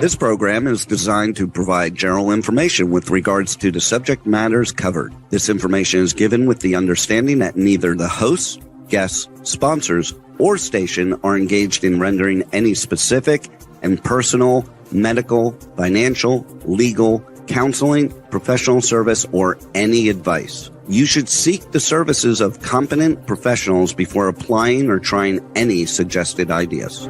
This program is designed to provide general information with regards to the subject matters covered. This information is given with the understanding that neither the hosts, guests, sponsors, or station are engaged in rendering any specific and personal, medical, financial, legal, counseling, professional service, or any advice. You should seek the services of competent professionals before applying or trying any suggested ideas.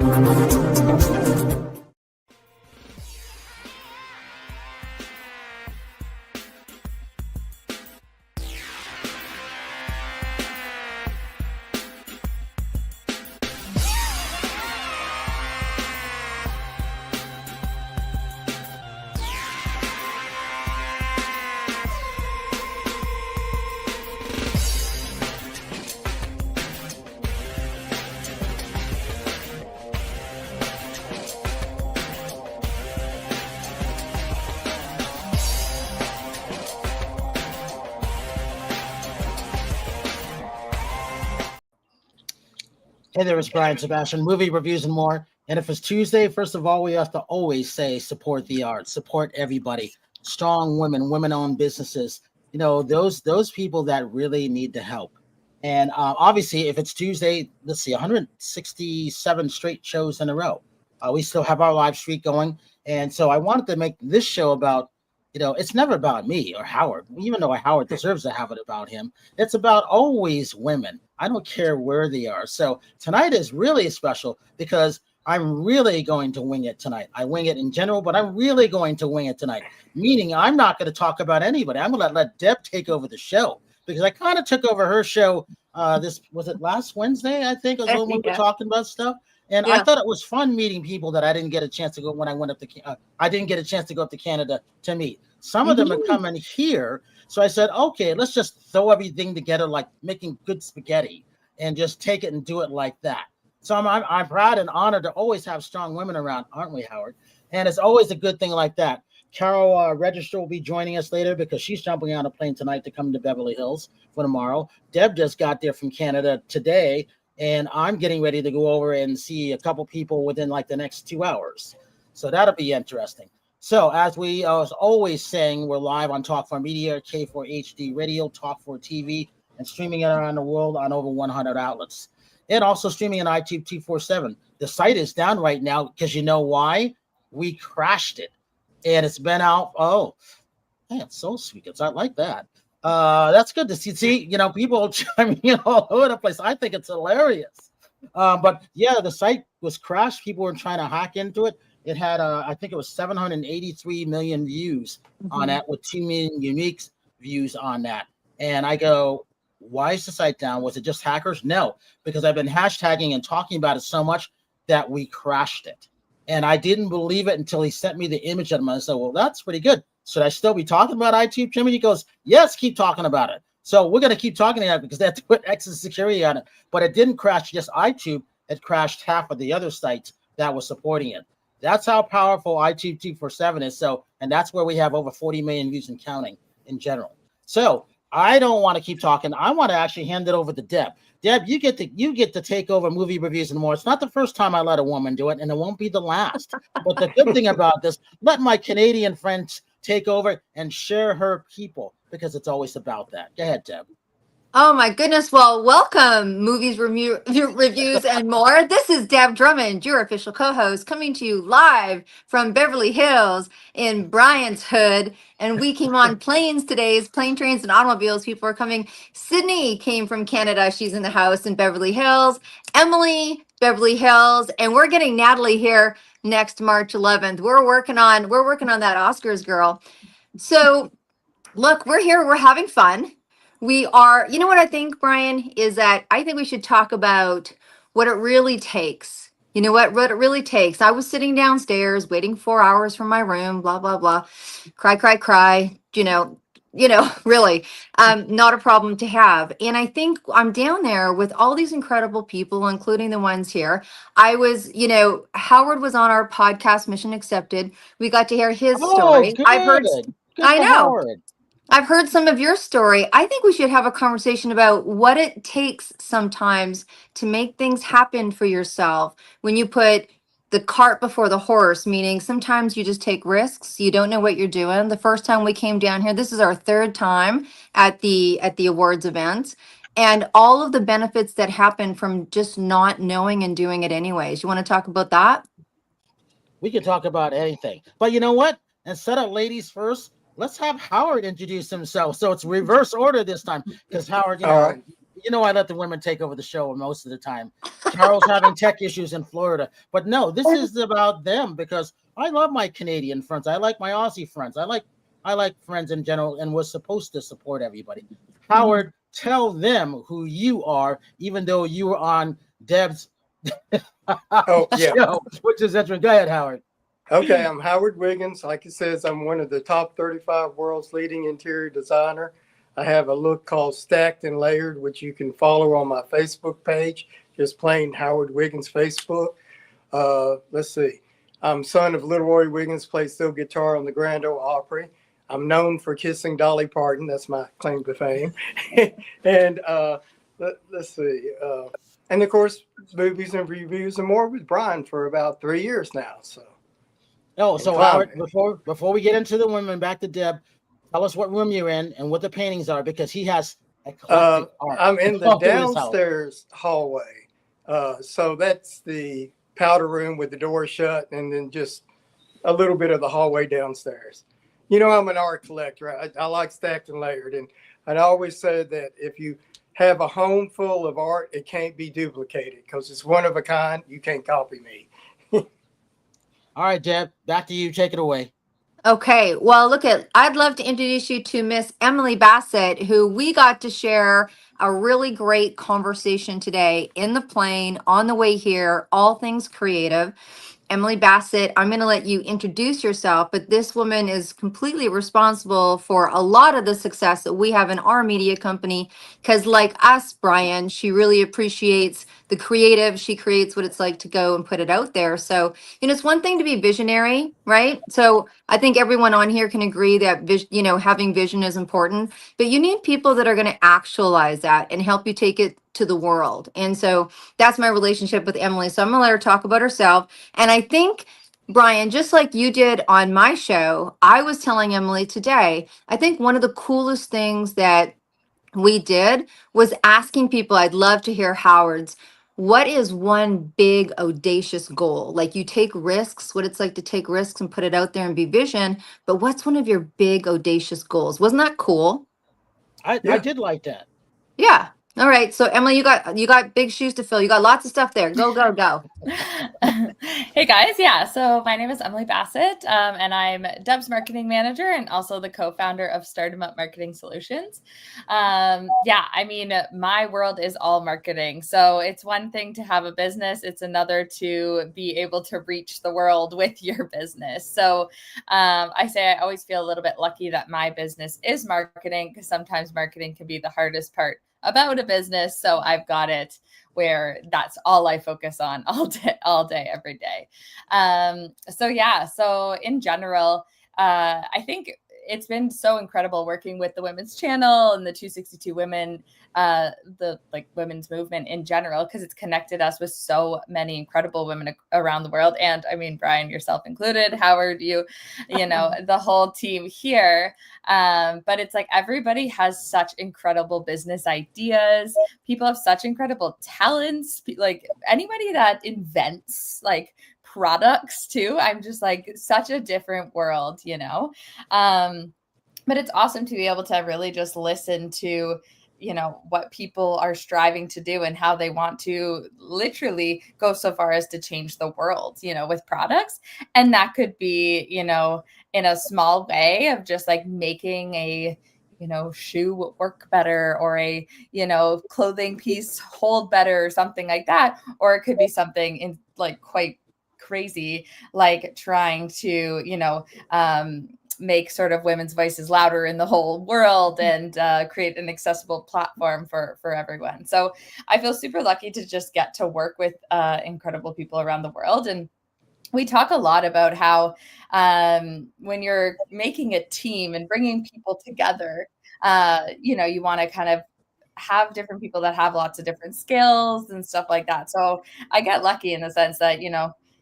Hey there, it's Brian Sebastian, movie reviews and more. And if it's Tuesday, first of all, we have to always say support the arts, support everybody, strong women, women-owned businesses. You know, those people that really need the help. And obviously, if it's Tuesday, let's see, 167 straight shows in a row. We still have our live streak going. And so I wanted to make this show about, it's never about me or Howard, even though Howard deserves to have it about him. It's about always women. I don't care where they are. So tonight is really special because I'm really going to wing it tonight. I wing it in general, but I'm really going to wing it tonight, meaning I'm not going to talk about anybody. I'm going to let Deb take over the show because I kind of took over her show. Was it last Wednesday? I think was when we were talking about stuff. And I thought it was fun meeting people that I didn't get a chance to go when I went up to. I didn't get a chance to go up to Canada to meet. Some of them are coming here, so I said, okay, let's just throw everything together like making good spaghetti, and just take it and do it like that. So I'm proud and honored to always have strong women around, aren't we, Howard? And it's always a good thing like that. Carol Register will be joining us later because she's jumping on a plane tonight to come to Beverly Hills for tomorrow. Deb just got there from Canada today. And I'm getting ready to go over and see a couple people within like the next 2 hours. So that'll be interesting. So as we was always saying, we're live on Talk 4 Media, K4HD Radio, Talk 4 TV, and streaming it around the world on over 100 outlets. And also streaming on iTunes 247. The site is down right now because you know why? We crashed it. And it's been out. Oh, man, it's so sweet. I like that. That's good to see. People chiming all over the place. I think it's hilarious. But yeah, the site was crashed. People were trying to hack into it. It had, I think it was 783 million views on that with 2 million unique views on that. And I go, why is the site down? Was it just hackers? No, because I've been hashtagging and talking about it so much that we crashed it. And I didn't believe it until he sent me the image of it. I said, well, that's pretty good. Should I still be talking about iTube, Jimmy? He goes, yes, keep talking about it. So we're going to keep talking about it because they have to put extra security on it. But it didn't crash just iTube. It crashed half of the other sites that were supporting it. That's how powerful iTube 247 is. So, and that's where we have over 40 million views and counting in general. So I don't want to keep talking. I want to actually hand it over to Deb. Deb, you get to take over movie reviews and more. It's not the first time I let a woman do it, and it won't be the last. But the good thing about this, let my Canadian friends take over and share her people because it's always about that. Go ahead, Deb. Oh my goodness. Well, welcome movies reviews and more. This is Deb Drummond, your official co-host, coming to you live from Beverly Hills in Brian's hood. And we came on planes today, plane, trains, and automobiles. People are coming. Sydney came from Canada. She's in the house in Beverly Hills. Emily, Beverly Hills. And we're getting Natalie here next March 11th. We're working on that Oscars girl. So look, we're here. We're having fun. We are, you know what I think, Brian, is that I think we should talk about what it really takes. You know what it really takes. I was sitting downstairs waiting 4 hours from my room, blah, blah, blah. Cry, really, not a problem to have. And I think I'm down there with all these incredible people, including the ones here. I was, Howard was on our podcast, Mission Accepted. We got to hear his story. Good. I've heard, Good I know. Howard. I've heard some of your story. I think we should have a conversation about what it takes sometimes to make things happen for yourself when you put the cart before the horse, meaning sometimes you just take risks. You don't know what you're doing. The first time we came down here, this is our third time at the awards event, and all of the benefits that happen from just not knowing and doing it anyways. You want to talk about that? We can talk about anything. But you know what? Instead of ladies first, let's have Howard introduce himself. So it's reverse order this time because Howard, All right. I let the women take over the show most of the time. Carol's having tech issues in Florida. But no, this is about them because I love my Canadian friends. I like my Aussie friends. I like friends in general, and we're supposed to support everybody. Howard, tell them who you are, even though you were on Deb's show, which is interesting. Go ahead, Howard. Okay, I'm Howard Wiggins. Like it says, I'm one of the top 35 world's leading interior designer. I have a look called Stacked and Layered, which you can follow on my Facebook page, just plain Howard Wiggins Facebook. Let's see. I'm son of Little Roy Wiggins, plays steel guitar on the Grand Ole Opry. I'm known for kissing Dolly Parton. That's my claim to fame. And let's see. And of course, movies and reviews and more with Brian for about 3 years now. So. So Howard, before we get into the women, back to Deb, tell us what room you're in and what the paintings are, because he has eclectic art. I'm in the downstairs hallway. So that's the powder room with the door shut, and then just a little bit of the hallway downstairs. I'm an art collector. I like Stacked and Layered. And I always said that if you have a home full of art, it can't be duplicated because it's one of a kind. You can't copy me. All right, Deb, back to you. Take it away. Okay, well, I'd love to introduce you to Miss Emily Bassett, who we got to share a really great conversation today in the plane on the way here, all things creative. Emily Bassett, I'm going to let you introduce yourself, but this woman is completely responsible for a lot of the success that we have in our media company, because like us, Brian, she really appreciates the creative. She creates what it's like to go and put it out there. So, it's one thing to be visionary, right? So I think everyone on here can agree that, having vision is important, but you need people that are going to actualize that and help you take it to the world. And so that's my relationship with Emily. So I'm going to let her talk about herself. And I think, Brian, just like you did on my show, I was telling Emily today, I think one of the coolest things that we did was asking people, I'd love to hear Howard's, what is one big audacious goal? Like, you take risks, what it's like to take risks and put it out there and be vision, but what's one of your big audacious goals? Wasn't that cool? I did like that. Yeah. All right. So Emily, you got big shoes to fill. You got lots of stuff there. Go, go, go. Hey guys. Yeah. So my name is Emily Bassett, and I'm Deb's marketing manager and also the co-founder of Stardom Up Marketing Solutions. My world is all marketing. So it's one thing to have a business. It's another to be able to reach the world with your business. So I always feel a little bit lucky that my business is marketing, because sometimes marketing can be the hardest part about a business. So I've got it where that's all I focus on all day, every day. So in general, I think it's been so incredible working with the women's channel and the 262 women, the women's movement in general, because it's connected us with so many incredible women around the world. And I mean, Brian, yourself included, Howard, the whole team here. But it's like everybody has such incredible business ideas. People have such incredible talents. Like anybody that invents products too. I'm just such a different world, but it's awesome to be able to really just listen to, what people are striving to do and how they want to literally go so far as to change the world, with products. And that could be, in a small way of just making a, shoe work better, or a, clothing piece hold better, or something like that. Or it could be something in quite crazy, trying to, make sort of women's voices louder in the whole world and create an accessible platform for everyone. So I feel super lucky to just get to work with incredible people around the world. And we talk a lot about how when you're making a team and bringing people together, you want to kind of have different people that have lots of different skills and stuff like that. So I get lucky in the sense that,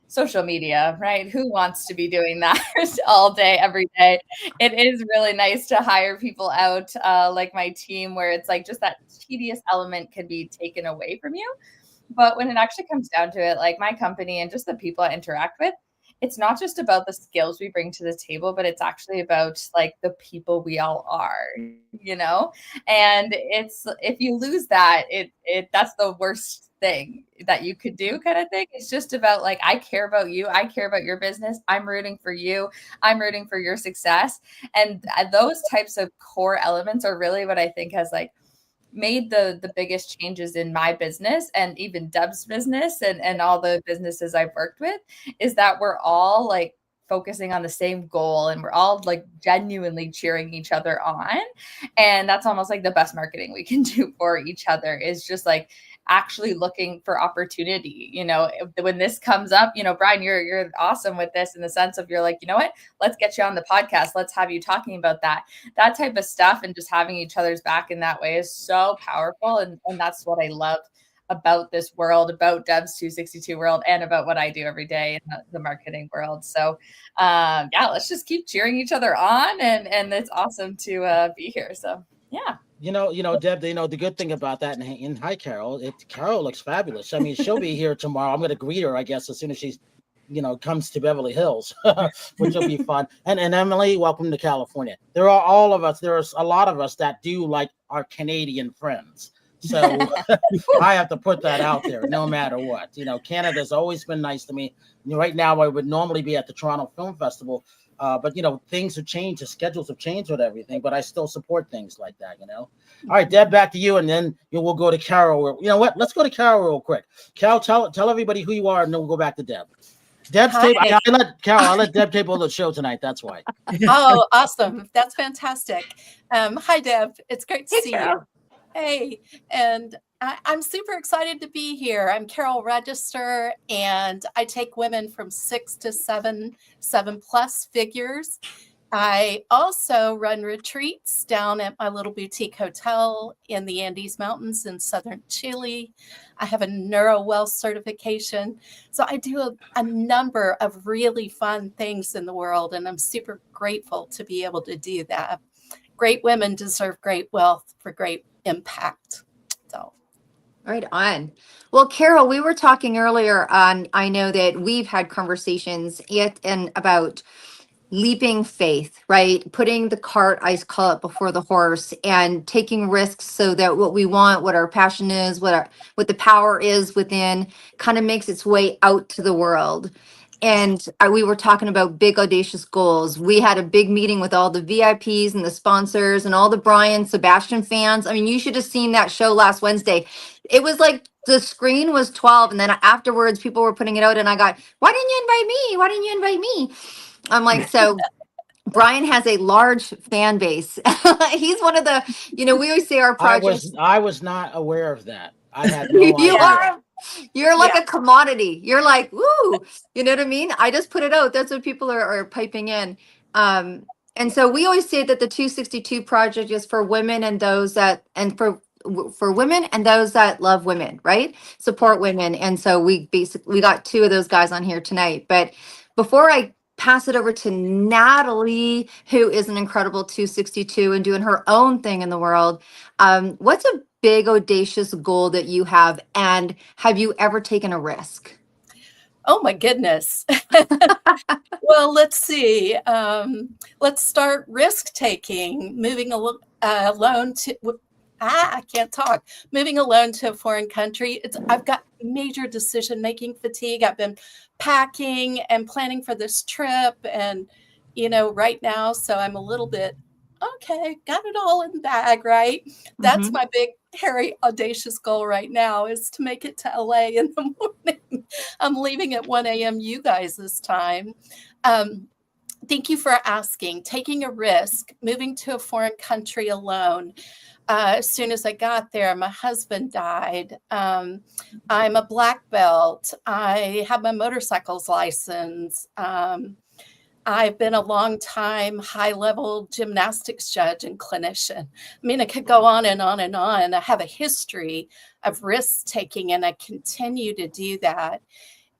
social media, right? Who wants to be doing that all day, every day? It is really nice to hire people out, like my team, where it's like just that tedious element can be taken away from you. But when it actually comes down to it, like my company and just the people I interact with, it's not just about the skills we bring to the table, but it's actually about like the people we all are, you know? And it's, if you lose that, that's the worst thing that you could do, kind of thing. It's just about like, I care about you. I care about your business. I'm rooting for you. I'm rooting for your success. And those types of core elements are really what I think has like made the biggest changes in my business and even Deb's business and all the businesses I've worked with, is that we're all like focusing on the same goal and we're all like genuinely cheering each other on. And that's almost like the best marketing we can do for each other, is just like actually looking for opportunity. You know, when this comes up, you know, Brian, you're awesome with this in the sense of, you're like, you know what, let's get you on the podcast. Let's have you talking about that type of stuff. And just having each other's back in that way is so powerful. And that's what I love about this world, about Deb's 262 world, and about what I do every day in the marketing world. So yeah, let's just keep cheering each other on. And it's awesome to be here. So yeah. You know, Deb, the good thing about that, and hi, Carol, Carol looks fabulous. I mean, she'll be here tomorrow. I'm going to greet her, I guess, as soon as she's, comes to Beverly Hills, which will be fun. And Emily, welcome to California. There are all of us. There's a lot of us that do like our Canadian friends. So I have to put that out there no matter what. Canada's always been nice to me. Right now, I would normally be at the Toronto Film Festival. But things have changed, the schedules have changed with everything, but I still support things like that, All right, Deb, back to you, and then we'll go to Carol. You know what? Let's go to Carol real quick. Carol, tell everybody who you are, and then we'll go back to Deb. Deb's tape. I let Deb tape all the show tonight. That's why. Oh, awesome. That's fantastic. Hi, Deb. It's great to see Carol. you. Hey, and I'm super excited to be here. I'm Carol Register, and I take women from 6 to 7+ figures. I also run retreats down at my little boutique hotel in the Andes Mountains in southern Chile. I have a NeuroWealth certification. So I do a number of really fun things in the world, and I'm super grateful to be able to do that. Great women deserve great wealth for great impact. So. Right on. Well, Carol, we were talking earlier on, I know that we've had conversations and about leaping faith, right? Putting the cart, I call it, before the horse, and taking risks so that what we want, what our passion is, what the power is within, kind of makes its way out to the world. And we were talking about big audacious goals. We had a big meeting with all the VIPs and the sponsors and all the Brian Sebastian fans. I mean, you should have seen that show last Wednesday. It was like the screen was 12, and then afterwards people were putting it out, and I got, why didn't you invite me? Why didn't you invite me? I'm like, so Brian has a large fan base. He's one of the, we always say our projects. I was not aware of that. I had no idea. You're like a commodity. You're like, woo, you know what I mean? I just put it out. That's what people are piping in. And so we always say that the 262 project is for women and those that, and for women and those that love women, right? Support women. And so we got two of those guys on here tonight. But before I pass it over to Natalie, who is an incredible 262 and doing her own thing in the world, what's a big audacious goal that you have, and have you ever taken a risk? Oh my goodness. Well, let's see. Let's start risk taking, moving alone to I can't talk. Moving alone to a foreign country. I've got major decision-making fatigue. I've been packing and planning for this trip and, right now. So I'm a little bit, okay, got it all in the bag, right? That's my big, hairy, audacious goal right now, is to make it to LA in the morning. I'm leaving at 1 a.m. you guys this time. Thank you for asking. Taking a risk, moving to a foreign country alone. As soon as I got there, my husband died. I'm a black belt. I have my motorcycles license. I've been a long time high-level gymnastics judge and clinician. I mean, I could go on and on and on. I have a history of risk taking, and I continue to do that.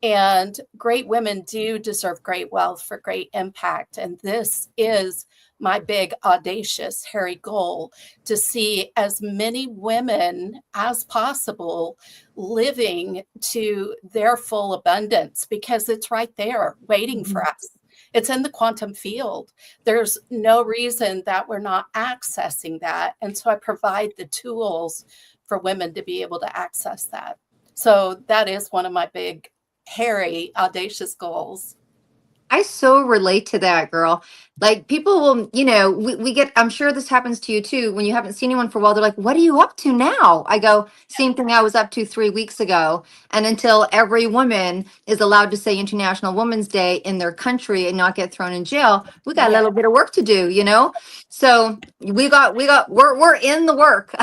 And great women do deserve great wealth for great impact. And this is my big, audacious, hairy goal, to see as many women as possible living to their full abundance, because it's right there waiting for us. It's in the quantum field. There's no reason that we're not accessing that. And so I provide the tools for women to be able to access that. So that is one of my big, hairy, audacious goals. I so relate to that, girl. Like people will, we get, I'm sure this happens to you too. When you haven't seen anyone for a while, they're like, what are you up to now? I go, same thing I was up to 3 weeks ago. And until every woman is allowed to say International Women's Day in their country and not get thrown in jail, we got a little bit of work to do, So we're in the work.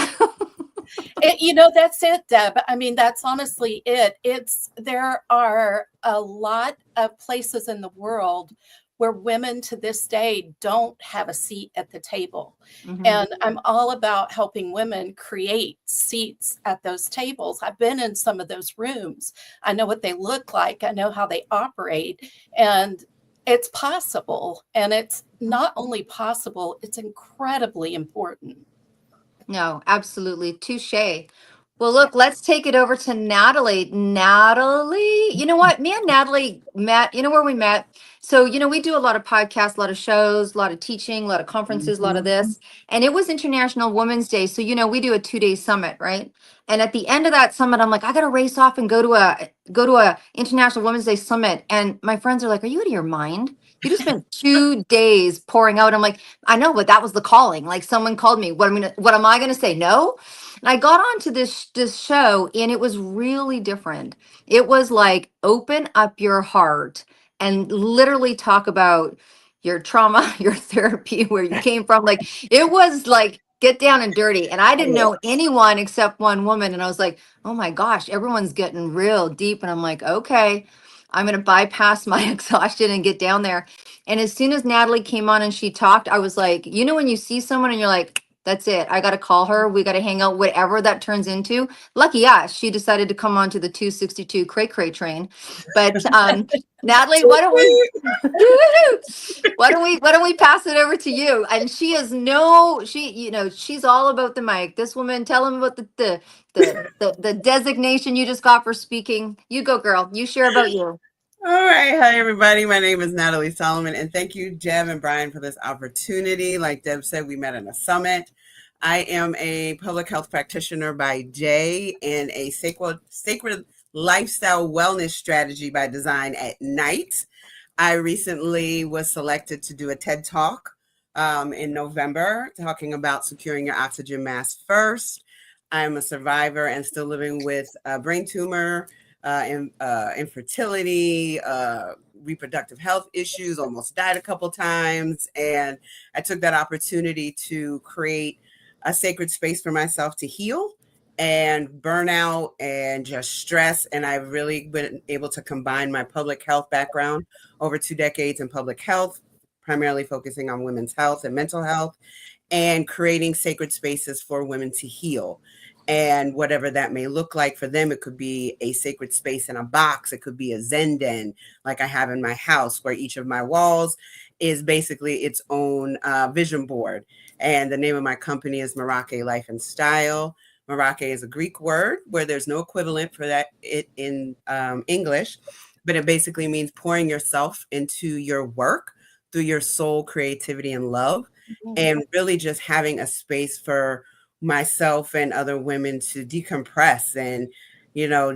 That's it, Deb. I mean, that's honestly it. There are a lot of places in the world where women to this day don't have a seat at the table. Mhm. And I'm all about helping women create seats at those tables. I've been in some of those rooms. I know what they look like. I know how they operate. And it's possible. And it's not only possible, it's incredibly important. No, absolutely. Touche. Well, look, let's take it over to Natalie. Natalie, you know what? Me and Natalie met, where we met? So, we do a lot of podcasts, a lot of shows, a lot of teaching, a lot of conferences, a lot of this. And it was International Women's Day. So, we do a 2-day summit, right? And at the end of that summit, I'm like, I got to race off and go to a International Women's Day summit. And my friends are like, are you out of your mind? You just spent 2 days pouring out. I'm like, I know, but that was the calling. Like someone called me. What am I gonna say? No? And I got onto this show, and it was really different. It was like open up your heart and literally talk about your trauma, your therapy, where you came from. Like it was like get down and dirty. And I didn't know anyone except one woman. And I was like, oh my gosh, everyone's getting real deep. And I'm like, okay, I'm going to bypass my exhaustion and get down there. And as soon as Natalie came on and she talked, I was like, when you see someone and you're like, that's it. I got to call her. We got to hang out, whatever that turns into. Lucky us, she decided to come on to the 262 cray cray train. But Natalie, why don't we pass it over to you? And she's all about the mic. This woman, tell them about the designation you just got for speaking. You go, girl. You share about you. All right. Hi, everybody. My name is Natalie Solomon, and thank you, Deb and Brian, for this opportunity. Like Deb said, we met in a summit. I am a public health practitioner by day and a sacred lifestyle wellness strategy by design at night. I recently was selected to do a TED Talk in November, talking about securing your oxygen mask first. I'm a survivor and still living with a brain tumor, infertility, reproductive health issues, almost died a couple times. And I took that opportunity to create a sacred space for myself to heal and burnout and just stress. And I've really been able to combine my public health background over 2 decades in public health, primarily focusing on women's health and mental health, and creating sacred spaces for women to heal. And whatever that may look like for them, it could be a sacred space in a box. It could be a Zen den, like I have in my house, where each of my walls is basically its own vision board. And the name of my company is Merake Life and Style. Merake is a Greek word where there's no equivalent for that in English, but it basically means pouring yourself into your work through your soul, creativity, and love, and really just having a space for myself and other women to decompress and,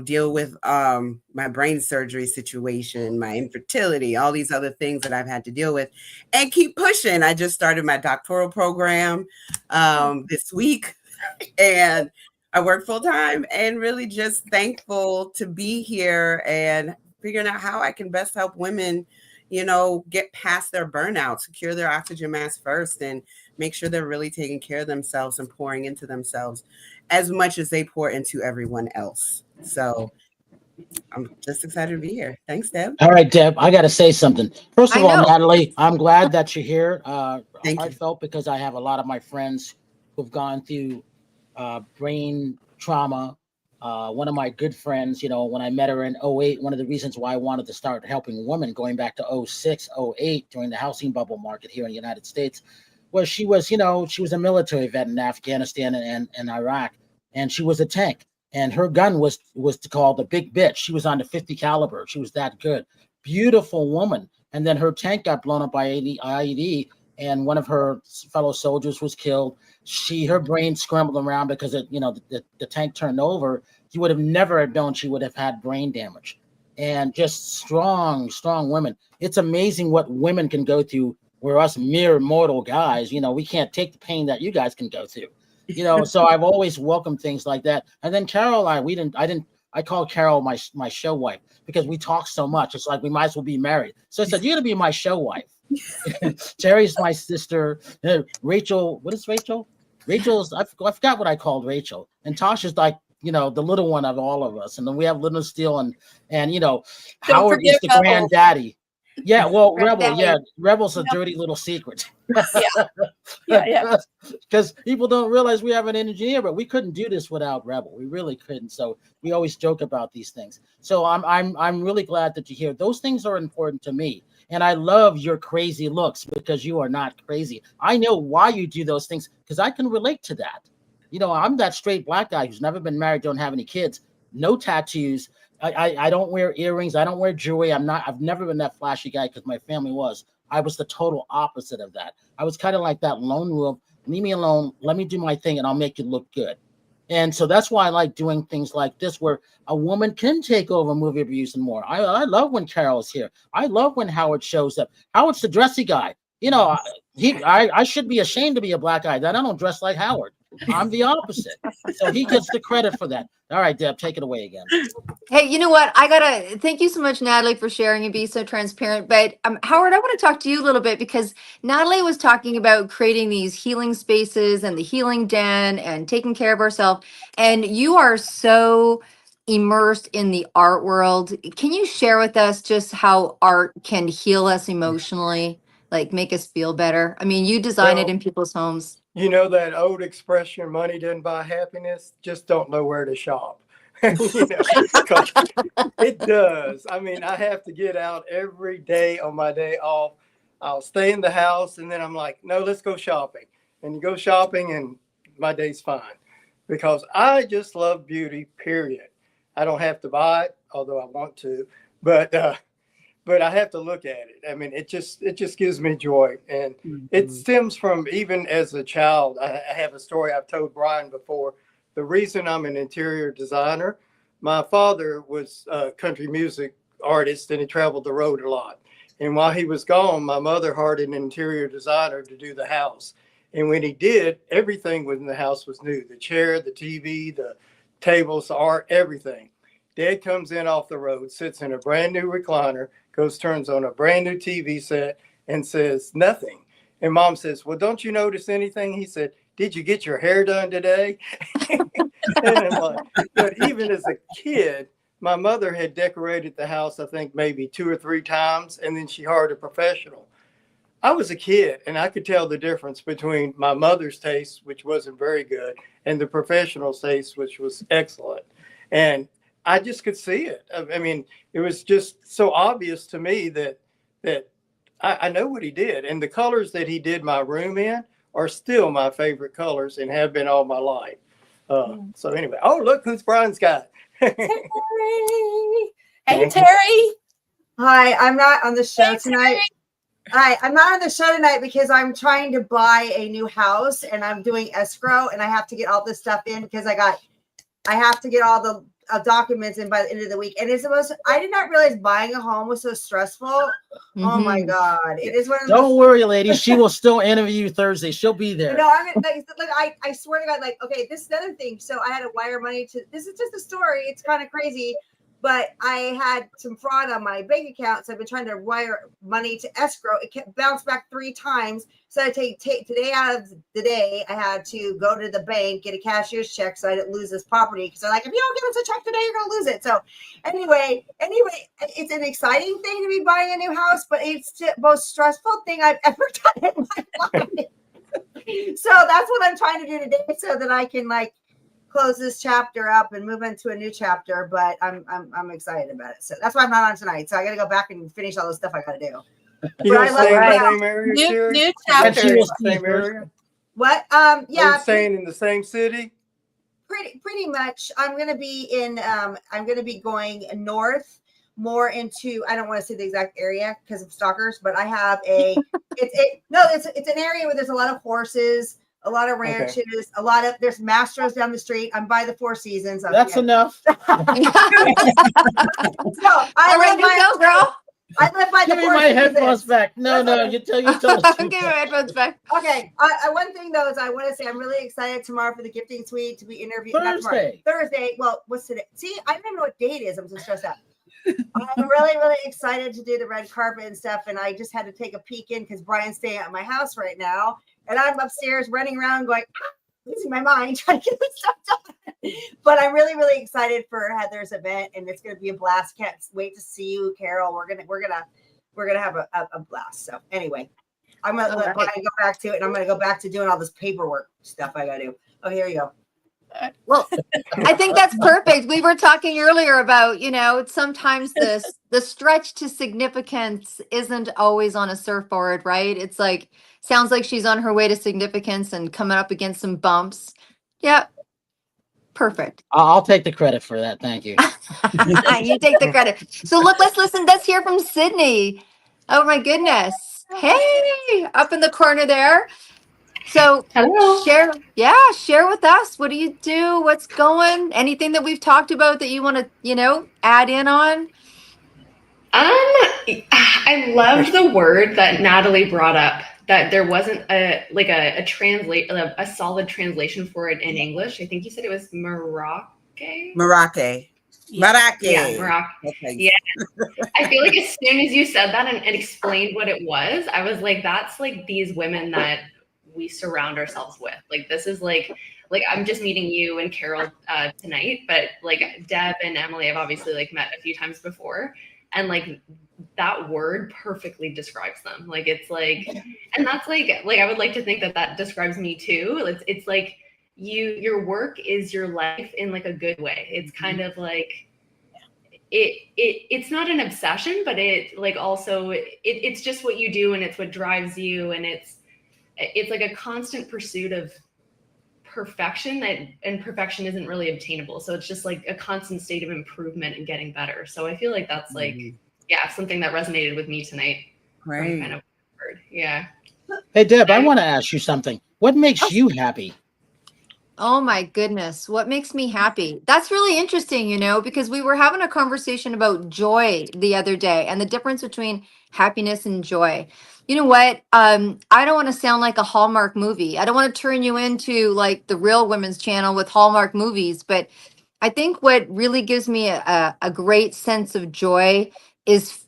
deal with my brain surgery situation, my infertility, all these other things that I've had to deal with, and keep pushing. I just started my doctoral program this week, and I work full time, and really just thankful to be here and figuring out how I can best help women, get past their burnout, secure their oxygen mask first, and make sure they're really taking care of themselves and pouring into themselves as much as they pour into everyone else. So I'm just excited to be here. Thanks, Deb. All right, Deb, I got to say something. First of I all, know. Natalie, I'm glad that you're here. Thank you. Heartfelt, because I have a lot of my friends who've gone through brain trauma, One of my good friends, when I met her in '08, one of the reasons why I wanted to start helping women going back to '06, '08 during the housing bubble market here in the United States was she was a military vet in Afghanistan and Iraq, and she was a tank. And her gun was called the Big Bitch. She was on the 50 caliber. She was that good. Beautiful woman. And then her tank got blown up by IED, and one of her fellow soldiers was killed. Her brain scrambled around because the tank turned over. You would have never known she would have had brain damage. And just strong women. It's amazing what women can go through, where us mere mortal guys, we can't take the pain that you guys can go through. So I've always welcomed things like that. And then Carol and I called Carol my show wife because we talk so much. It's like we might as well be married. So I said, you're gonna be my show wife. Terry's my sister. Rachel, what is Rachel? Rachel's I forgot what I called Rachel. And Tasha's like, the little one of all of us. And then we have Little Steel and Howard is the granddaddy. Yeah, well, Rebel. Yeah, Rebel's a dirty little secret. Yeah. Because people don't realize we have an engineer, but we couldn't do this without Rebel. We really couldn't. So we always joke about these things. So I'm really glad that you're here. Those things are important to me, and I love your crazy looks because you are not crazy. I know why you do those things because I can relate to that. I'm that straight black guy who's never been married, don't have any kids, no tattoos. I don't wear earrings. I don't wear jewelry. I've never been that flashy guy because my family was. I was the total opposite of that. I was kind of like that lone wolf. Leave me alone. Let me do my thing and I'll make you look good. And so that's why I like doing things like this where a woman can take over movie reviews and more. I love when Carol's here. I love when Howard shows up. Howard's the dressy guy. I should be ashamed to be a black guy that I don't dress like Howard. I'm the opposite. So he gets the credit for that. All right, Deb, take it away again. Hey, you know what? I gotta thank you so much, Natalie, for sharing and being so transparent. But Howard, I want to talk to you a little bit because Natalie was talking about creating these healing spaces and the healing den and taking care of ourselves. And you are so immersed in the art world. Can you share with us just how art can heal us emotionally, like make us feel better? I mean, you design it in people's homes. That old expression, money doesn't buy happiness, just don't know where to shop. It does. I mean, I have to get out every day on my day off. I'll stay in the house and then I'm like, no, let's go shopping. And you go shopping and my day's fine because I just love beauty, period. I don't have to buy it, although I want to, but I have to look at it. I mean, it just gives me joy. And it stems from even as a child. I have a story I've told Brian before. The reason I'm an interior designer, my father was a country music artist and he traveled the road a lot. And while he was gone, my mother hired an interior designer to do the house. And when he did, everything within the house was new. The chair, the TV, the tables, the art, everything. Dad comes in off the road, sits in a brand new recliner, turns on a brand new TV set and says nothing. And Mom says, well, don't you notice anything? He said, did you get your hair done today? And I'm like, but even as a kid, my mother had decorated the house, I think maybe 2 or 3 times. And then she hired a professional. I was a kid and I could tell the difference between my mother's taste, which wasn't very good, and the professional's taste, which was excellent. And I just could see it. I mean, it was just so obvious to me that I know what he did. And the colors that he did my room in are still my favorite colors and have been all my life. So anyway, look who's Brian's got. Terri. Hey, Terri. Hi, I'm not on the show tonight. Hi, I'm not on the show tonight because I'm trying to buy a new house and I'm doing escrow and I have to get all this stuff in because I have to get all the documents in by the end of the week. And I did not realize buying a home was so stressful. Mm-hmm. Oh my God. It is one of Don't worry, ladies. She will still interview you Thursday. She'll be there. No, I mean, I swear to God, okay, this is another thing. So I had to wire money this is just a story. It's kind of crazy, but I had some fraud on my bank account. So I've been trying to wire money to escrow. It kept bounced back 3 times. So I take today out of the day, I had to go to the bank, get a cashier's check so I didn't lose this property. Because they're like, if you don't give us a check today, you're going to lose it. So anyway, it's an exciting thing to be buying a new house, but it's the most stressful thing I've ever done in my life. So that's what I'm trying to do today so that I can close this chapter up and move into a new chapter, but I'm excited about it. So that's why I'm not on tonight. So I got to go back and finish all the stuff I got to do. You But I don't love stay in the it. same area, New, Terri? new And she chapters. was Same area? What? Are Yeah, you staying in the same city? pretty much. I'm gonna be going north, more into, I don't want to say the exact area because of stalkers, but I have it's an area where there's a lot of horses, a lot of ranches, there's Mastros down the street. I'm by the Four Seasons. That's enough. So All right, you go, girl. I live by the Give me Four my Seasons. headphones back. No, you tell Give me my headphones back. Okay. One thing though is I want to say I'm really excited tomorrow for the gifting suite to be interviewed. Thursday. Well, what's today? See, I don't even know what day it is. I'm so stressed out. I'm really, really excited to do the red carpet and stuff. And I just had to take a peek in because Brian's staying at my house right now. And I'm upstairs running around going, losing my mind trying to get this stuff done. But I'm really, really excited for Heather's event, and it's going to be a blast. Can't wait to see you, Carol. We're gonna have a blast. So anyway, I'm gonna let Brian go back to it, and I'm gonna go back to doing all this paperwork stuff I gotta do. Oh, here you go. Well, I think that's perfect. We were talking earlier about, sometimes the stretch to significance isn't always on a surfboard, right? It's like, sounds like she's on her way to significance and coming up against some bumps. Yeah. Perfect. I'll take the credit for that. Thank you. You take the credit. So let's hear from Sydney. Oh my goodness. Hey, up in the corner there. So hello. Share with us. What do you do? What's going? Anything that we've talked about that you want to, add in on? I loved the word that Natalie brought up, that there wasn't a solid translation for it in English. I think you said it was Merake. Yeah, Merake. Okay. Yeah. I feel like as soon as you said that and explained what it was, I was like, that's like these women that we surround ourselves with. Like, this is like I'm just meeting you and Carol tonight, but like Deb and Emily I've obviously like met a few times before, and like that word perfectly describes them. Like, it's like, and that's like I would like to think that describes me too. It's like your work is your life in like a good way. It's kind of like it's not an obsession, but it like also it's just what you do, and it's what drives you, and it's like a constant pursuit of perfection, and perfection isn't really obtainable. So it's just like a constant state of improvement and getting better. So I feel like that's like, something that resonated with me tonight. Right. Kind of word. Yeah. Hey, Deb, I want to ask you something. What makes you happy? Oh my goodness. What makes me happy? That's really interesting, because we were having a conversation about joy the other day and the difference between happiness and joy. You know what? I don't want to sound like a Hallmark movie. I don't want to turn you into like the Real Women's Channel with Hallmark movies, but I think what really gives me a great sense of joy is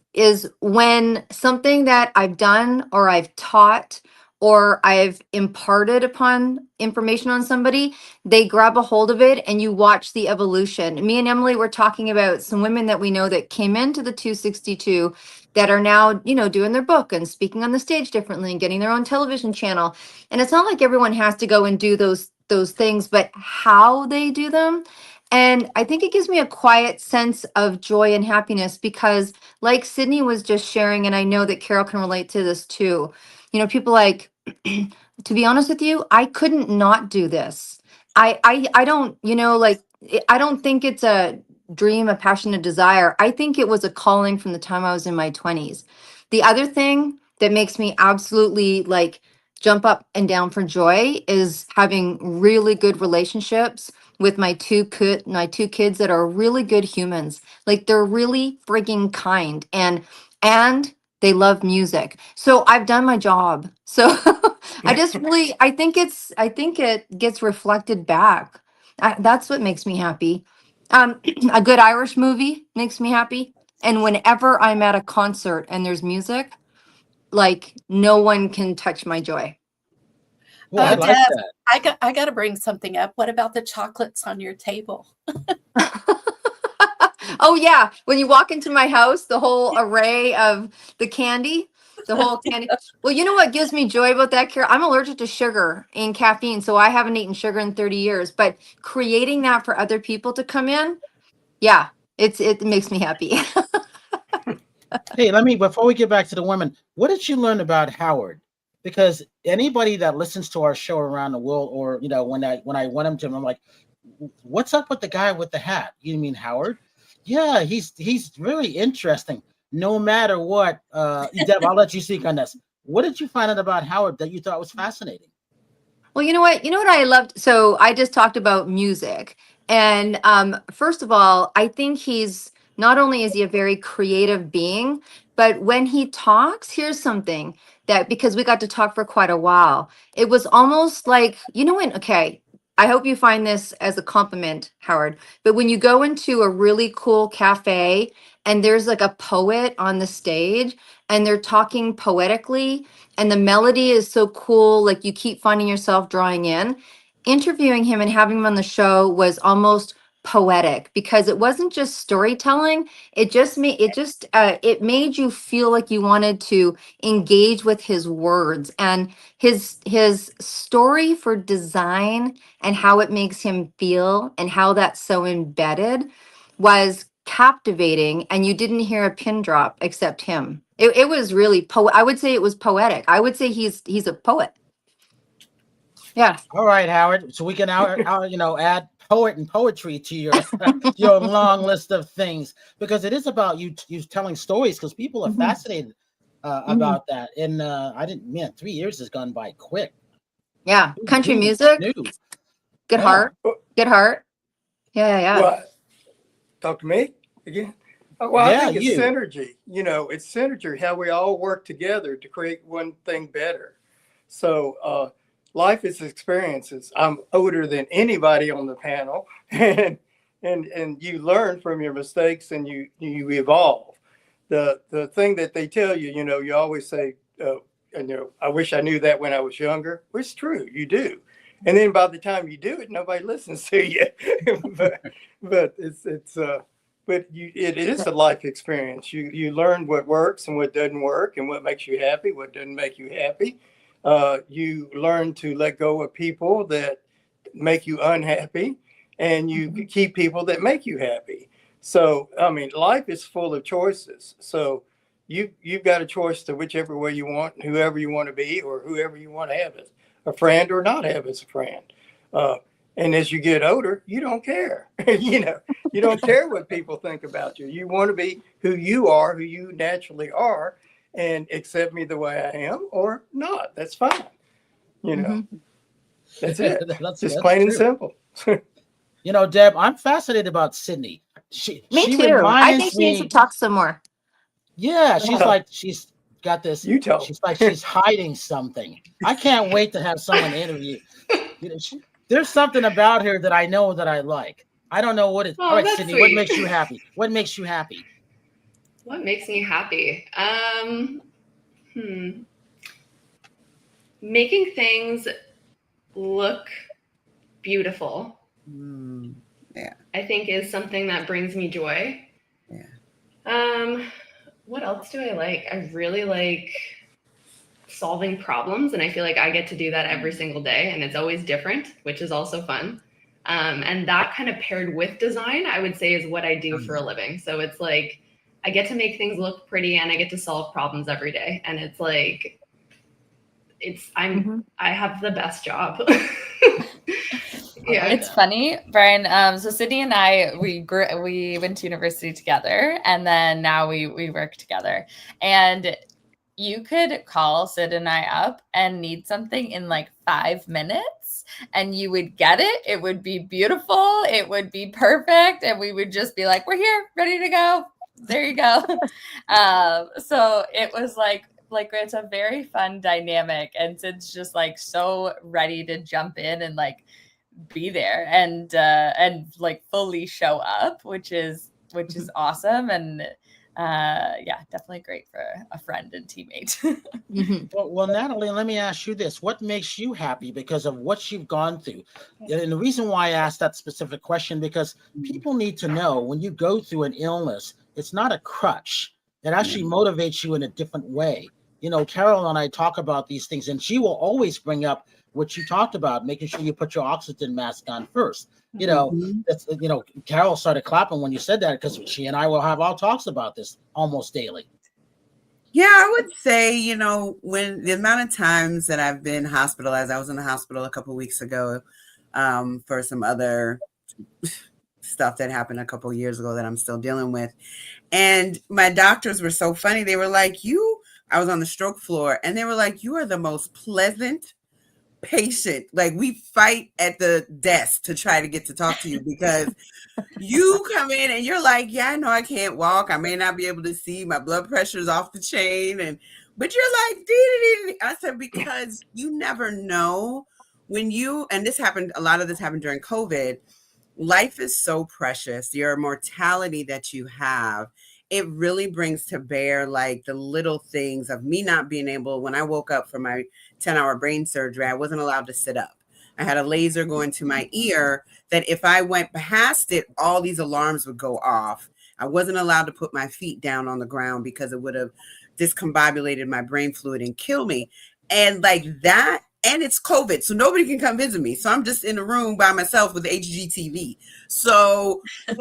when something that I've done or I've taught or I've imparted upon information on somebody, they grab a hold of it and you watch the evolution. Me and Emily were talking about some women that we know that came into the 262 that are now, doing their book and speaking on the stage differently and getting their own television channel. And it's not like everyone has to go and do those things, but how they do them. And I think it gives me a quiet sense of joy and happiness because like Sydney was just sharing, and I know that Carol can relate to this too. People like, to be honest with you, I couldn't not do this. I don't, I don't think it's a dream, a passion, a desire. I think it was a calling from the time I was in my 20s. The other thing that makes me absolutely like jump up and down for joy is having really good relationships with my two kids that are really good humans. Like, they're really freaking kind and they love music. So I've done my job. So I think it gets reflected back. That's what makes me happy. A good Irish movie makes me happy. And whenever I'm at a concert and there's music, like, no one can touch my joy. Well, I like Deb, that. I got to bring something up. What about the chocolates on your table? Oh yeah, when you walk into my house, the whole array of the candy. The whole candy. Well, you know what gives me joy about that, Kara? I'm allergic to sugar and caffeine, so I haven't eaten sugar in 30 years. But creating that for other people to come in, yeah, it makes me happy. Hey, before we get back to the women, what did you learn about Howard? Because anybody that listens to our show around the world, or when I went up to him, I'm like, what's up with the guy with the hat? You mean Howard? Yeah, he's really interesting. No matter what, Deb, I'll let you speak on this. What did you find out about Howard that you thought was fascinating? Well, you know what? You know what I loved? So I just talked about music. And first of all, I think he's not only is he a very creative being, but when he talks, here's something that because we got to talk for quite a while, it was almost like, okay, I hope you find this as a compliment, Howard, but when you go into a really cool cafe and there's like a poet on the stage and they're talking poetically, and the melody is so cool, like you keep finding yourself drawing in. Interviewing him and having him on the show was almost poetic because it wasn't just storytelling. It made you feel like you wanted to engage with his words and his story for design and how it makes him feel and how that's so embedded was captivating, and you didn't hear a pin drop except him. It was really I would say it was poetic. I would say he's a poet. Yeah. All right, Howard. So we can add poet and poetry to your your long list of things, because it is about you telling stories, because people are fascinated about that. And 3 years has gone by quick. Yeah. Country music. Good heart. Good heart. Yeah. What? Talk to me again? Well, I think it's synergy. It's synergy, how we all work together to create one thing better. So life is experiences. I'm older than anybody on the panel, and you learn from your mistakes and you evolve. The thing that they tell you, you always say, I wish I knew that when I was younger. Well, it's true, you do. And then by the time you do it, nobody listens to you. but it is a life experience. You learn what works and what doesn't work, and what makes you happy, what doesn't make you happy. You learn to let go of people that make you unhappy, and you keep people that make you happy. So, life is full of choices. So you've got a choice to whichever way you want, whoever you want to be, or whoever you want to have as a friend or not have as a friend. And as you get older, you don't care. You don't care what people think about you. You want to be who you are, who you naturally are, and accept me the way I am or not. That's fine. That's it. Just plain and simple. Deb, I'm fascinated about Sydney. Me too. I think she needs to talk some more. Yeah, she's got this. She's like she's hiding something. I can't wait to have someone interview. There's something about her that I know that I like. I don't know what it is. All right, Sydney, what makes you happy? What makes you happy? What makes me happy? Making things look beautiful. Yeah. I think is something that brings me joy. Yeah. What else do I like? I really like solving problems, and I feel like I get to do that every single day, and it's always different, which is also fun. And that kind of paired with design, I would say, is what I do for a living. So it's like I get to make things look pretty, and I get to solve problems every day, and it's like I have the best job. Yeah, it's funny, Brian. So Sydney and I, we went to university together, and then now we work together. And you could call Sid and I up and need something in like 5 minutes, and you would get it. It would be beautiful. It would be perfect, and we would just be like, "We're here, ready to go." There you go. So it was like it's a very fun dynamic, and Sid's just like so ready to jump in and like be there and like fully show up, which is awesome. And definitely great for a friend and teammate. Well, Natalie, let me ask you this. What makes you happy because of what you've gone through? And the reason why I asked that specific question, because people need to know when you go through an illness, it's not a crutch. It actually motivates you in a different way. Carol and I talk about these things, and she will always bring up what you talked about, making sure you put your oxygen mask on first. That's Carol started clapping when you said that, because she and I will have our talks about this almost daily. Yeah, I would say, when the amount of times that I've been hospitalized, I was in the hospital a couple of weeks ago for some other stuff that happened a couple of years ago that I'm still dealing with. And my doctors were so funny. They were like, I was on the stroke floor, and they were like, you are the most pleasant patient. Like, we fight at the desk to try to get to talk to you, because you come in and you're like, yeah, I know I can't walk. I may not be able to see. My blood pressure is off the chain. But you're like, dee. I said, because you never know and a lot of this happened during COVID. Life is so precious. Your mortality that you have, it really brings to bear like the little things of me not being able, when I woke up from my 10-hour brain surgery, I wasn't allowed to sit up. I had a laser going to my ear that if I went past it, all these alarms would go off. I wasn't allowed to put my feet down on the ground because it would have discombobulated my brain fluid and kill me. And like that, and it's COVID, so nobody can come visit me. So I'm just in a room by myself with HGTV. So, and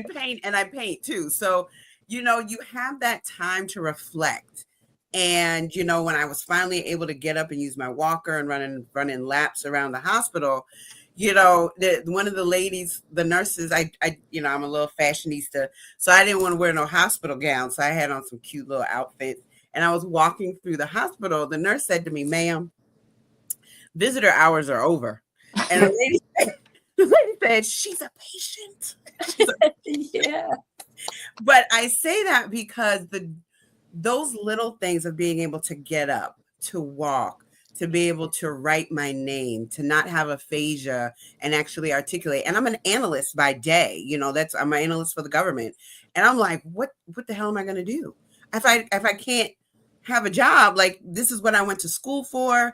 paint, and I paint too. So, you have that time to reflect. And, when I was finally able to get up and use my walker and running laps around the hospital, one of the ladies, the nurses, I'm a little fashionista, so I didn't want to wear no hospital gown. So I had on some cute little outfits, and I was walking through the hospital. The nurse said to me, ma'am, visitor hours are over. And the lady said, she's a patient. Yeah. But I say that because those little things of being able to get up, to walk, to be able to write my name, to not have aphasia and actually articulate. And I'm an analyst by day, I'm an analyst for the government. And I'm like, what the hell am I going to do? If I can't have a job, like, this is what I went to school for,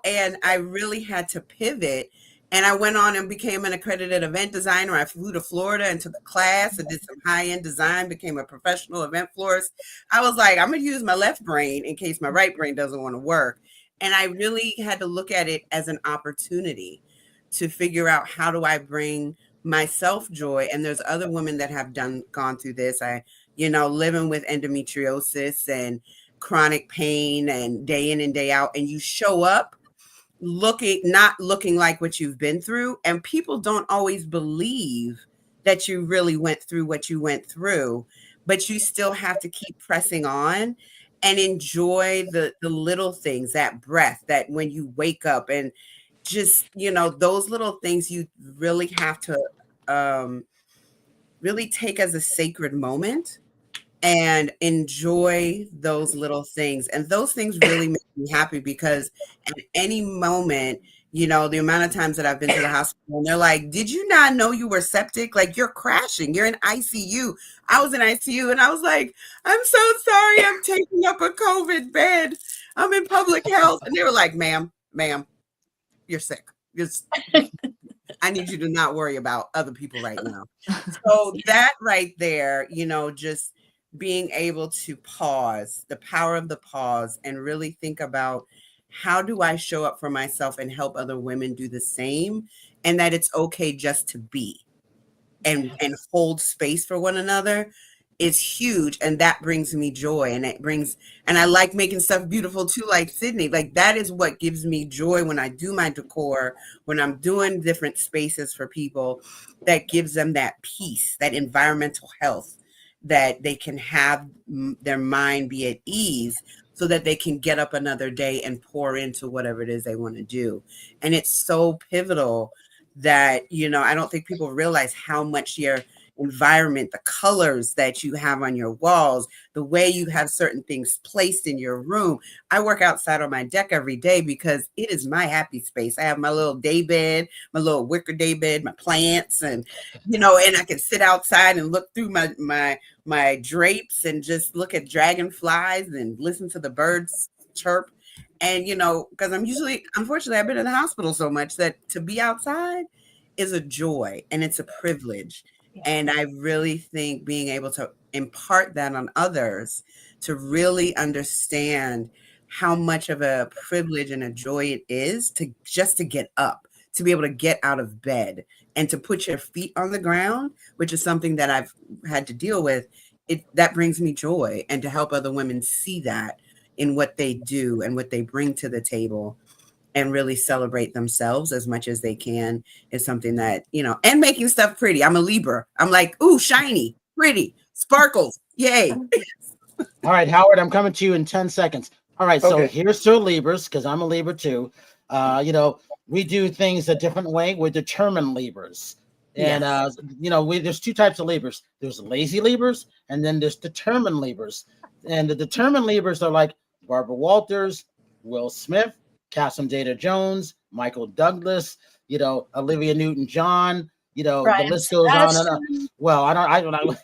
and I really had to pivot. And I went on and became an accredited event designer. I flew to Florida and took a class and did some high-end design, became a professional event florist. I was like, I'm going to use my left brain in case my right brain doesn't want to work. And I really had to look at it as an opportunity to figure out, how do I bring myself joy? And there's other women that have gone through this. Living with endometriosis and chronic pain and day in and day out. And you show up not looking like what you've been through. And people don't always believe that you really went through what you went through, but you still have to keep pressing on and enjoy the little things, that breath, that when you wake up, and just, those little things you really have to really take as a sacred moment and enjoy those little things. And those things really make me happy, because at any moment, the amount of times that I've been to the hospital and they're like, did you not know you were septic? Like, you're crashing. You're in ICU. I was in ICU and I was like, I'm so sorry. I'm taking up a COVID bed. I'm in public health. And they were like, ma'am, you're sick. I need you to not worry about other people right now. So that right there, just being able to pause, the power of the pause, and really think about, how do I show up for myself and help other women do the same? And that it's okay just to be and hold space for one another is huge. And that brings me joy. And I like making stuff beautiful too, like Sydney. Like, that is what gives me joy when I do my decor, when I'm doing different spaces for people, that gives them that peace, that environmental health, that they can have their mind be at ease, so that they can get up another day and pour into whatever it is they want to do. And it's so pivotal that, I don't think people realize how much your environment, the colors that you have on your walls, the way you have certain things placed in your room. I work outside on my deck every day because it is my happy space. I have my little day bed, my little wicker day bed, my plants, and, and I can sit outside and look through my drapes and just look at dragonflies and listen to the birds chirp. And, because unfortunately, I've been in the hospital so much that to be outside is a joy and it's a privilege. And I really think being able to impart that on others to really understand how much of a privilege and a joy it is to just to get up, to be able to get out of bed and to put your feet on the ground, which is something that I've had to deal with. That brings me joy, and to help other women see that in what they do and what they bring to the table and really celebrate themselves as much as they can is something that, and making stuff pretty. I'm a Libra. I'm like, ooh, shiny, pretty, sparkles. Yay. All right, Howard, I'm coming to you in 10 seconds. All right, so Okay. here's to Libras, because I'm a Libra too. We do things a different way. We're determined Libras. And, there's two types of Libras. There's lazy Libras, and then there's determined Libras. And the determined Libras are like Barbara Walters, Will Smith, Catherine Zeta-Jones, Michael Douglas, Olivia Newton-John, Brian the list goes on and on. Sebastian. Well, I don't.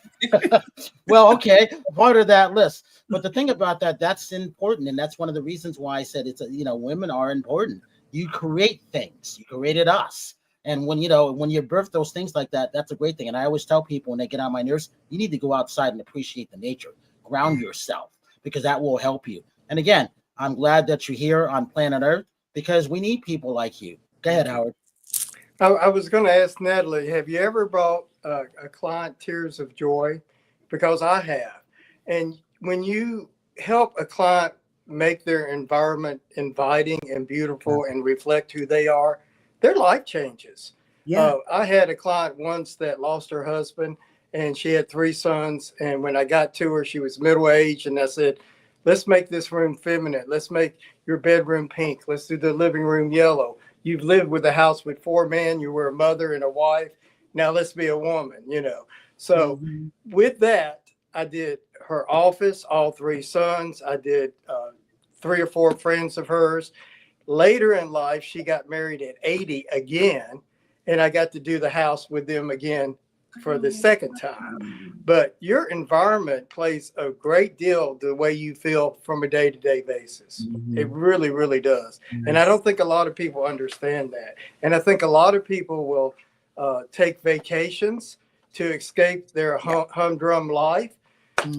Well, okay, part of that list. But the thing about that's important, and that's one of the reasons why I said it's women are important. You create things. You created us, and when you birth those things like that, that's a great thing. And I always tell people when they get on my nerves, you need to go outside and appreciate the nature, ground yourself, because that will help you. And again, I'm glad that you're here on planet Earth because we need people like you. Go ahead, Howard. I was going to ask Natalie, have you ever brought a client tears of joy? Because I have. And when you help a client make their environment inviting and beautiful and reflect who they are, their life changes. Yeah. I had a client once that lost her husband, and she had 3 sons. And when I got to her, she was middle-aged, and I said, let's make this room feminine. Let's make your bedroom pink. Let's do the living room yellow. You've lived with a house with 4 men. You were a mother and a wife. Now let's be a woman, So with that, I did her office, all 3 sons. I did 3 or 4 friends of hers. Later in life, she got married at 80 again, and I got to do the house with them again for the second time. But your environment plays a great deal the way you feel from a day-to-day basis. It really, really does. And I don't think a lot of people understand that. And I think a lot of people will take vacations to escape their humdrum life.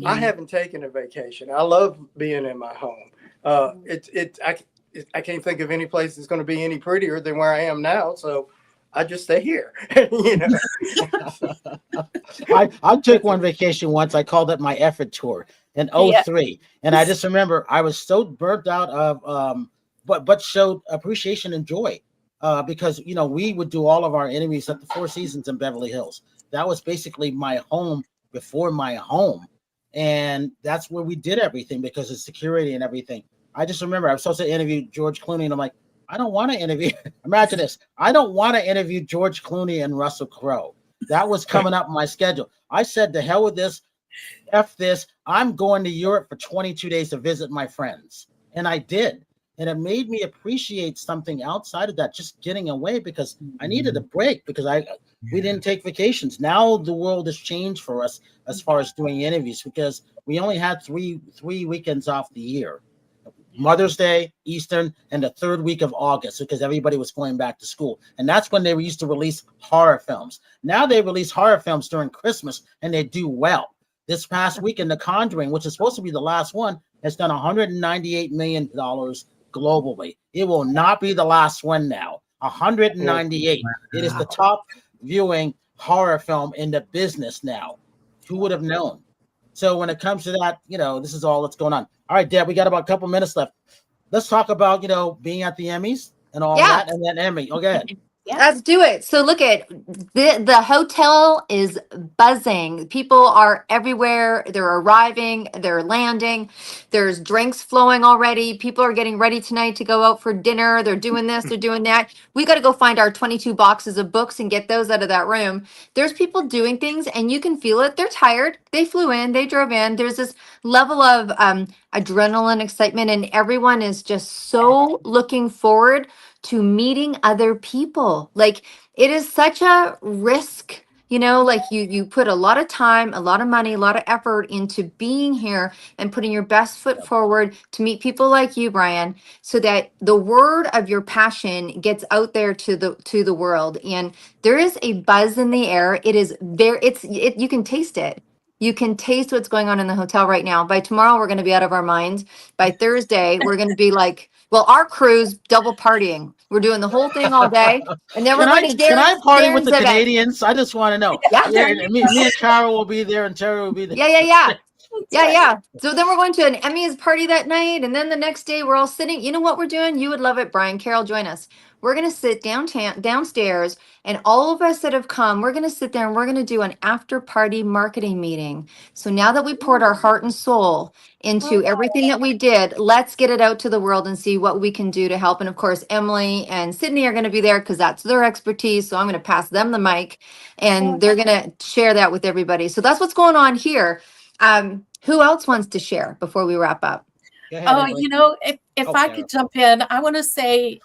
I haven't taken a vacation. I love being in my home. I can't think of any place that's going to be any prettier than where I am now. So I just stay here. I took one vacation once. I called it my effort tour in 03. And I just remember I was so burnt out of, but showed appreciation and joy because, we would do all of our interviews at the Four Seasons in Beverly Hills. That was basically my home before my home. And that's where we did everything because of security and everything. I just remember I was supposed to interview George Clooney, and I'm like, I don't want to interview. Imagine this. I don't want to interview George Clooney and Russell Crowe. That was coming up in my schedule. I said, to hell with this. F this. I'm going to Europe for 22 days to visit my friends. And I did. And it made me appreciate something outside of that, just getting away because I needed a break because we didn't take vacations. Now the world has changed for us as far as doing interviews because we only had three weekends off the year. Mother's Day, Easter, and the 3rd week of August because everybody was going back to school. And that's when they used to release horror films. Now they release horror films during Christmas and they do well. This past weekend, The Conjuring, which is supposed to be the last one, has done $198 million globally. It will not be the last one now. 198. It is the top viewing horror film in the business now. Who would have known? So when it comes to that, this is all that's going on. All right, Deb, we got about a couple minutes left. Let's talk about, being at the Emmys and all that, and then Emmy. Go ahead. Yeah. Let's do it. So look at the hotel is buzzing. People are everywhere. They're arriving. They're landing. There's drinks flowing already. People are getting ready tonight to go out for dinner. They're doing this. They're doing that. We got to go find our 22 boxes of books and get those out of that room. There's people doing things and you can feel it. They're tired. They flew in. They drove in. There's this level of adrenaline, excitement, and everyone is just so looking forward to meeting other people. Like it is such a risk, like you put a lot of time, a lot of money, a lot of effort into being here and putting your best foot forward to meet people like you, Brian, so that the word of your passion gets out there to the world. And there is a buzz in the air. It is there. You can taste it. You can taste what's going on in the hotel right now. By tomorrow, we're going to be out of our minds. By Thursday, we're going to be like, well, our crew's double partying. We're doing the whole thing all day. And then we're going to Can I party with the event. Canadians? I just want to know. Yeah. Yeah, me and Carol will be there, and Terri will be there. Yeah. Yeah. So then we're going to an Emmys party that night. And then the next day we're all sitting. You know what we're doing? You would love it, Brian. Carol, join us. We're going to sit downstairs, and all of us that have come, we're going to sit there and we're going to do an after party marketing meeting. So now that we poured our heart and soul into everything that we did, let's get it out to the world and see what we can do to help. And of course, Emily and Sydney are going to be there because that's their expertise. So I'm going to pass them the mic, and they're going to share that with everybody. So that's what's going on here. Who else wants to share before we wrap up? Ahead, Oh, Emily. you know, if I Carol. could jump in, I want to say,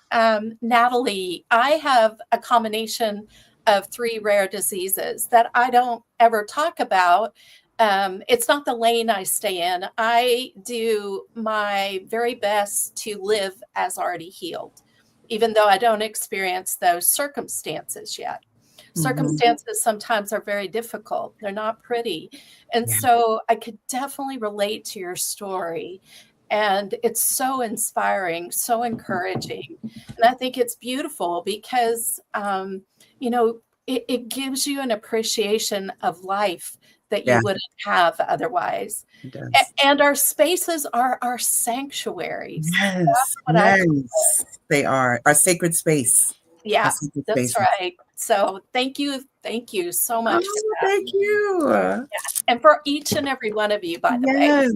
Natalie, I have a combination of 3 rare diseases that I don't ever talk about. It's not the lane I stay in. I do my very best to live as already healed, even though I don't experience those circumstances yet. Circumstances sometimes are very difficult. They're not pretty. And so I could definitely relate to your story. And it's so inspiring, so encouraging. And I think it's beautiful because, you know, it gives you an appreciation of life that you wouldn't have otherwise. And our spaces are our sanctuaries. Yes, they are our sacred space. Yeah, that's right. So thank you so much. Thank you. And for each and every one of you, by the way,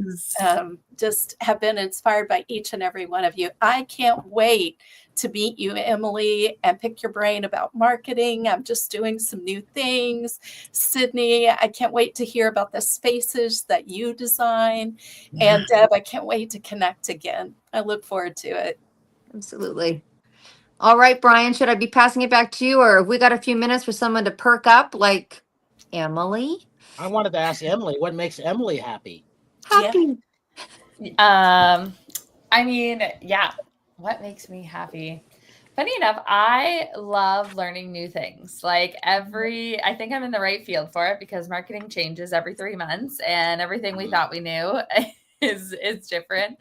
just have been inspired by each and every one of you. I can't wait to meet you, Emily, and pick your brain about marketing. I'm just doing some new things. Sydney, I can't wait to hear about the spaces that you design. And Deb, I can't wait to connect again. I look forward to it. Absolutely. All right, Brian, should I be passing it back to you, or have we got a few minutes for someone to perk up like Emily? I wanted to ask Emily, what makes Emily happy? Happy. I mean, what makes me happy? Funny enough, I love learning new things. Like I think I'm in the right field for it because marketing changes every 3 months, and everything we thought we knew is different.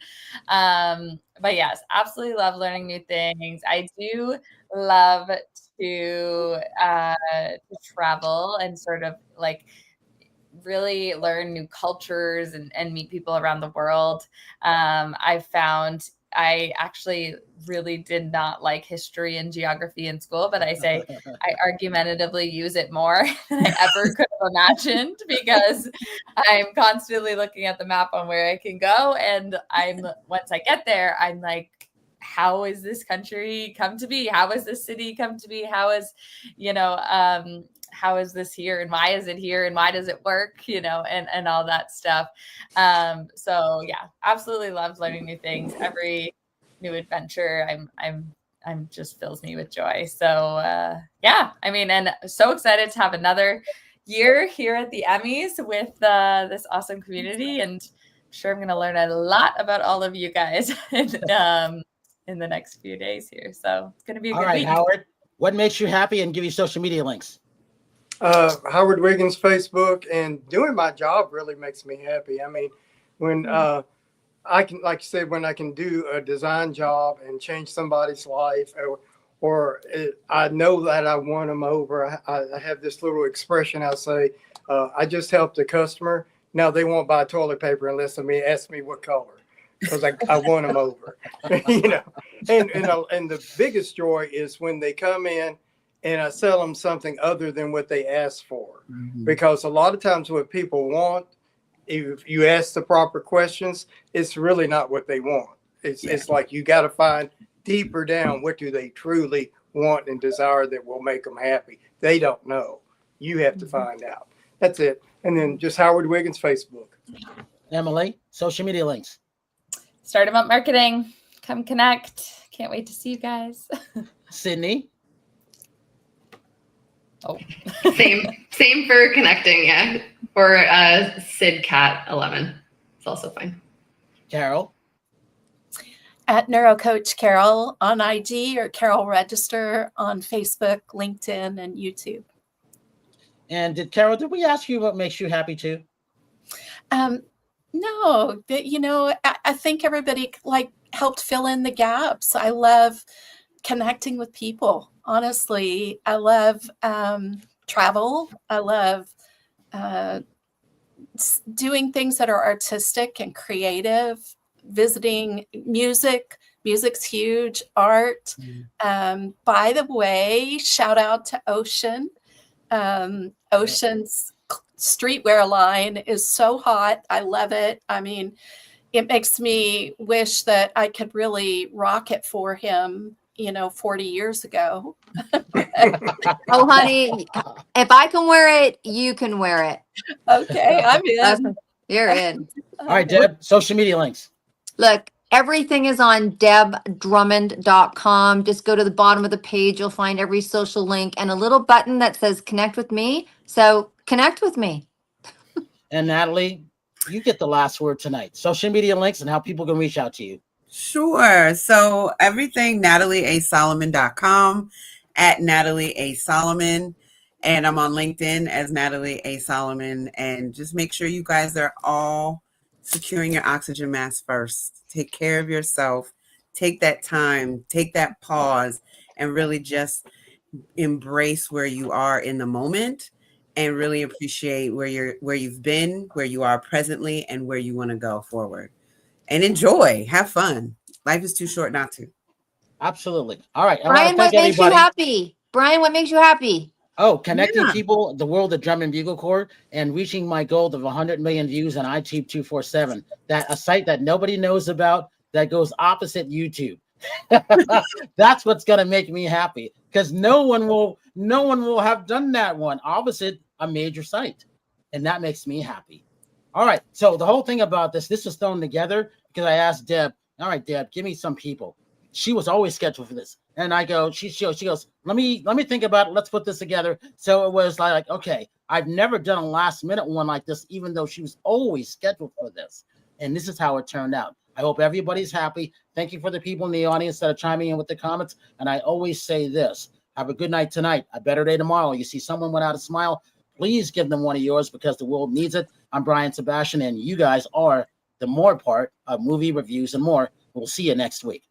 But yes, absolutely love learning new things. I do love to travel and sort of like really learn new cultures and meet people around the world. I found I actually really did not like history and geography in school, but I argumentatively use it more than I ever could have imagined because I'm constantly looking at the map on where I can go. And once I get there, I'm like, how is this country come to be? How is this city come to be? How is this here, and why is it here, and why does it work, and all that stuff. So yeah, absolutely love learning new things. Every new adventure I'm just fills me with joy. So and so excited to have another year here at the Emmys with this awesome community, and I'm sure I'm going to learn a lot about all of you guys in the next few days here. So it's going to be a good week. Howard, what makes you happy, and give you social media links? Howard Wiggins Facebook, and doing my job really makes me happy. I mean, when I can, like you said, when I can do a design job and change somebody's life, I know that I won them over. I have this little expression I say, I just helped a customer. Now they won't buy toilet paper unless they ask me what color, because I won them over. And the biggest joy is when they come in and I sell them something other than what they asked for. Because a lot of times what people want, if you ask the proper questions, it's really not what they want. It's like you got to find deeper down, what do they truly want and desire that will make them happy. They don't know. You have to find out. That's it. And then just Howard Wiggins Facebook. Emily, social media links. Start 'em up marketing. Come connect. Can't wait to see you guys. Sydney. Oh, same for connecting, yeah. Or SidCat11. It's also fine. Carol. At NeuroCoach Carol on IG, or Carol Register on Facebook, LinkedIn, and YouTube. And did we ask you what makes you happy too? No, I think everybody like helped fill in the gaps. I love connecting with people. Honestly, I love travel. I love doing things that are artistic and creative, visiting music. Music's huge, art. By the way, shout out to Ocean. Ocean's streetwear line is so hot. I love it. I mean, it makes me wish that I could really rock it for him, 40 years ago. Oh, honey, if I can wear it, you can wear it. Okay, I'm in. You're in. All right, Deb, social media links. Look, everything is on debdrummond.com. Just go to the bottom of the page. You'll find every social link and a little button that says connect with me. So connect with me. And Natalie, you get the last word tonight. Social media links and how people can reach out to you. Sure. So everything, NatalieASolomon.com, at Natalie A. Solomon. And I'm on LinkedIn as Natalie A. Solomon. And just make sure you guys are all securing your oxygen mask first. Take care of yourself. Take that time. Take that pause and really just embrace where you are in the moment and really appreciate where you've been, where you are presently, and where you want to go forward. And enjoy. Have fun. Life is too short not to. Absolutely. All right. Brian, what makes you happy? Brian, what makes you happy? Oh, connecting people, the world of Drum and Bugle Corps, and reaching my goal of 100 million views on iTube 247. That a site that nobody knows about that goes opposite YouTube. That's what's gonna make me happy because no one will have done that one opposite a major site, and that makes me happy. All right. So the whole thing about this was thrown together because I asked Deb. All right, Deb, give me some people. She was always scheduled for this. And I go, she goes, let me think about it. Let's put this together. So it was like, okay, I've never done a last minute one like this, even though she was always scheduled for this. And this is how it turned out. I hope everybody's happy. Thank you for the people in the audience that are chiming in with the comments. And I always say this, have a good night tonight, a better day tomorrow. You see someone without a smile, please give them one of yours because the world needs it. I'm Brian Sebastian, and you guys are the more part of movie reviews and more. We'll see you next week.